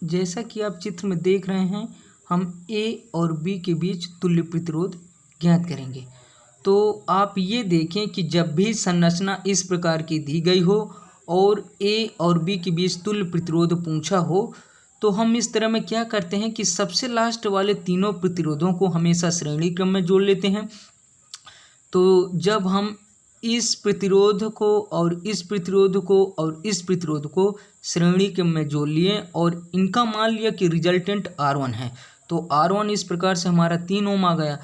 जैसा कि आप चित्र में देख रहे हैं, हम ए और बी के बीच तुल्य प्रतिरोध ज्ञात करेंगे। तो आप ये देखें कि जब भी संरचना इस प्रकार की दी गई हो और ए और बी के बीच तुल्य प्रतिरोध पूछा हो, तो हम इस तरह में क्या करते हैं कि सबसे लास्ट वाले तीनों प्रतिरोधों को हमेशा श्रेणी क्रम में जोड़ लेते हैं। तो जब हम इस प्रतिरोध को और इस प्रतिरोध को और इस प्रतिरोध को श्रेणी क्रम में जोड़ लिए और इनका मान लिया कि रिजल्टेंट R1 है, तो R1 इस प्रकार से हमारा 3 ओम आ गया।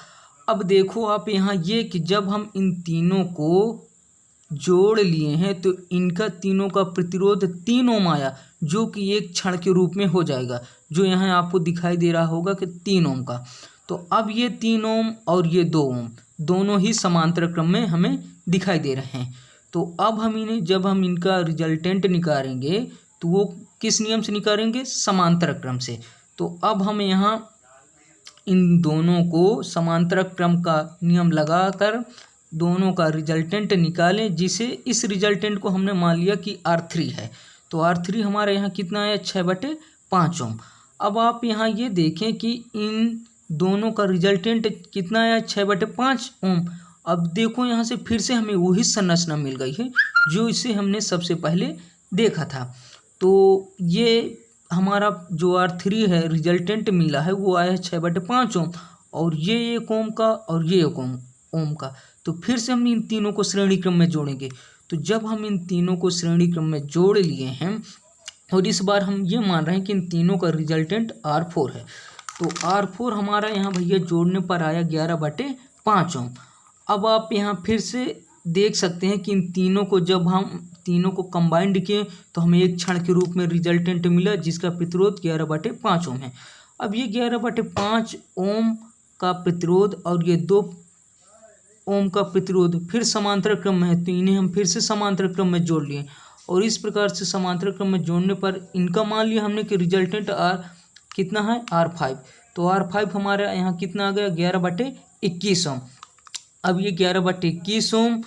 अब देखो आप यहाँ ये कि जब हम इन तीनों को जोड़ लिए हैं तो इनका तीनों का प्रतिरोध 3 ओम आया, जो कि एक क्षण के रूप में हो जाएगा, जो यहाँ आपको दिखाई दे रहा होगा कि 3 ओम का। तो अब ये 3 ओम और ये 2 ओम दोनों ही समांतर क्रम में हमें दिखाई दे रहे हैं। तो अब हम इन्हें जब हम इनका रिजल्टेंट निकालेंगे तो वो किस नियम से निकालेंगे? समांतर क्रम से। तो अब हम यहाँ इन दोनों को समांतर क्रम का नियम लगाकर दोनों का रिजल्टेंट निकालें, जिसे इस रिजल्टेंट को हमने मान लिया कि R3 है। तो R3 हमारे यहाँ कितना है? 6/5 ओम। अब आप यहाँ ये देखें कि इन दोनों का रिजल्टेंट कितना है? 6/5 ओम। अब देखो यहाँ से फिर से हमें वही संरचना मिल गई है जो इसे हमने सबसे पहले देखा था। तो ये हमारा जो R3 है रिजल्टेंट मिला है वो आया है 6/5 ओम, और ये 1 ओम का और ये 1 ओम का। तो फिर से हम इन तीनों को श्रेणी क्रम में जोड़ेंगे। तो जब हम इन तीनों को श्रेणी क्रम में जोड़ लिए हैं और इस बार हम ये मान रहे हैं कि इन तीनों का रिजल्टेंट R4 है, तो R4 हमारा यहाँ भैया जोड़ने पर आया 11/5 ओम। अब आप यहाँ फिर से देख सकते हैं कि इन तीनों को जब हम तीनों को कंबाइंड किए तो हमें एक क्षण के रूप में रिजल्टेंट मिला, जिसका प्रतिरोध 11/5 ओम है। अब ये 11/5 ओम का प्रतिरोध और ये 2 ओम का प्रतिरोध फिर समांतर क्रम में है, तो इन्हें हम फिर से समांतर क्रम में जोड़ लिए और इस प्रकार से समांतर क्रम में जोड़ने पर इनका मान लिया हमने कि रिजल्टेंट कितना है? R5। तो R5 हमारा यहाँ कितना आ गया? 11/21 ओम। अब ये 11/21 ओम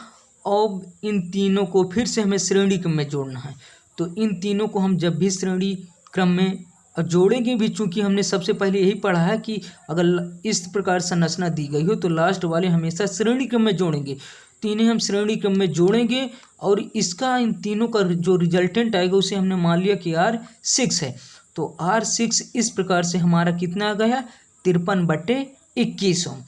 और इन तीनों को फिर से हमें श्रेणी क्रम में जोड़ना है। तो इन तीनों को हम जब भी श्रेणी क्रम में जोड़ेंगे भी, चूंकि हमने सबसे पहले यही पढ़ा है कि अगर इस प्रकार संरचना दी गई हो तो लास्ट वाले हमेशा श्रेणी क्रम में जोड़ेंगे। तो इन्हें हम श्रेणी क्रम में जोड़ेंगे और इसका इन तीनों का जो रिजल्टेंट आएगा उसे हमने मान लिया कि R6 है। तो R6 इस प्रकार से हमारा कितना आ गया? 53/21 ओम।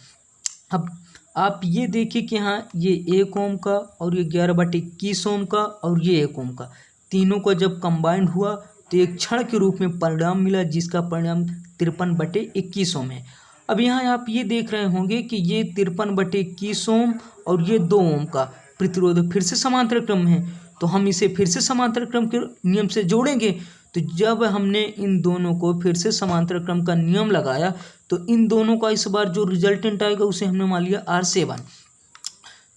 अब आप ये देखिए कि हाँ ये 1 ओम का और ये 11/21 ओम का और ये 1 ओम का तीनों का जब कंबाइंड हुआ तो एक क्षण के रूप में परिणाम मिला, जिसका परिणाम 53/21 ओम है। अब यहाँ आप ये देख रहे होंगे कि ये 53/21 ओम और ये 2 ओम का प्रतिरोध फिर से समांतर क्रम में है, तो हम इसे फिर से समांतर क्रम के नियम से जोड़ेंगे। तो जब हमने इन दोनों को फिर से समांतर क्रम का नियम लगाया तो इन दोनों का इस बार जो रिजल्टेंट आएगा उसे हमने मान लिया R7।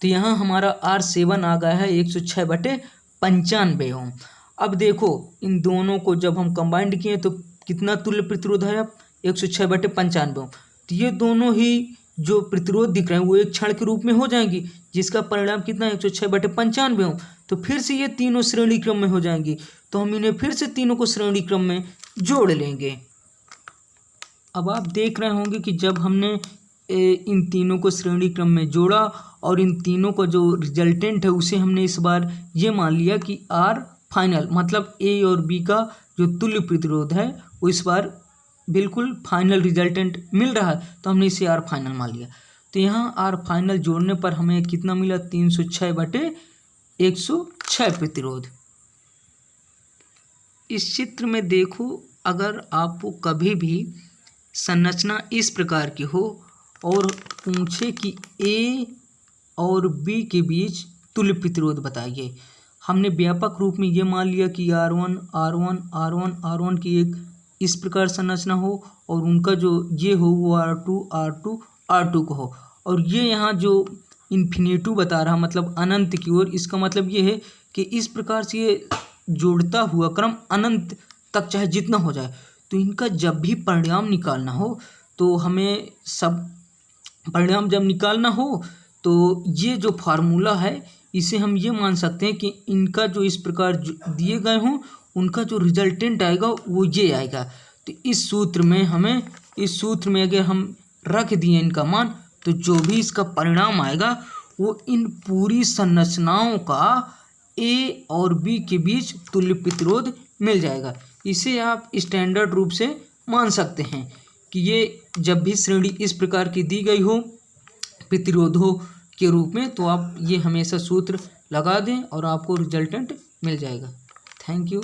तो यहाँ हमारा R7 आ गया है 106/95 ओम। अब देखो इन दोनों को जब हम कंबाइंड किए तो कितना तुल्य प्रतिरोध है? अब 106/95 ओम। तो ये दोनों ही जो प्रतिरोध दिख रहे हैं वो एक क्षण के रूप में हो जाएंगी, जिसका परिणाम कितना है? 106/95 ओम। तो फिर से ये तीनों श्रेणी क्रम में हो जाएंगी, तो हम इन्हें फिर से तीनों को श्रेणी क्रम में जोड़ लेंगे। अब आप देख रहे होंगे कि जब हमने इन तीनों को श्रेणी क्रम में जोड़ा और इन तीनों का जो रिजल्टेंट है उसे हमने इस बार ये मान लिया कि R फाइनल, मतलब ए और बी का जो तुल्य प्रतिरोध है वो इस बार बिल्कुल फाइनल रिजल्टेंट मिल रहा है, तो हमने इसे R फाइनल मान लिया। तो यहाँ R फाइनल जोड़ने पर हमें कितना मिला? 306/106 प्रतिरोध। इस चित्र में देखो, अगर आपको कभी भी संरचना इस प्रकार की हो और पूछे कि ए और बी के बीच तुल्य प्रतिरोध बताइए, हमने व्यापक रूप में ये मान लिया कि R1 R1 R1 R1 की एक इस प्रकार संरचना हो और उनका जो ये हो वो R2 R2 R2 को हो, और ये यहाँ जो इन्फिनिटी बता रहा मतलब अनंत की ओर, इसका मतलब ये है कि इस प्रकार से ये जोड़ता हुआ क्रम अनंत तक चाहे जितना हो जाए। तो इनका जब भी परिणाम निकालना हो तो हमें सब परिणाम जब निकालना हो तो ये जो फार्मूला है इसे हम ये मान सकते हैं कि इनका जो इस प्रकार दिए गए हों उनका जो रिजल्टेंट आएगा वो ये आएगा। तो इस सूत्र में अगर हम रख दिए इनका मान, तो जो भी इसका परिणाम आएगा वो इन पूरी संरचनाओं का ए और बी के बीच तुल्य प्रतिरोध मिल जाएगा। इसे आप स्टैंडर्ड रूप से मान सकते हैं कि ये जब भी श्रेणी इस प्रकार की दी गई हो प्रतिरोधों के रूप में, तो आप ये हमेशा सूत्र लगा दें और आपको रिजल्टेंट मिल जाएगा। Thank you.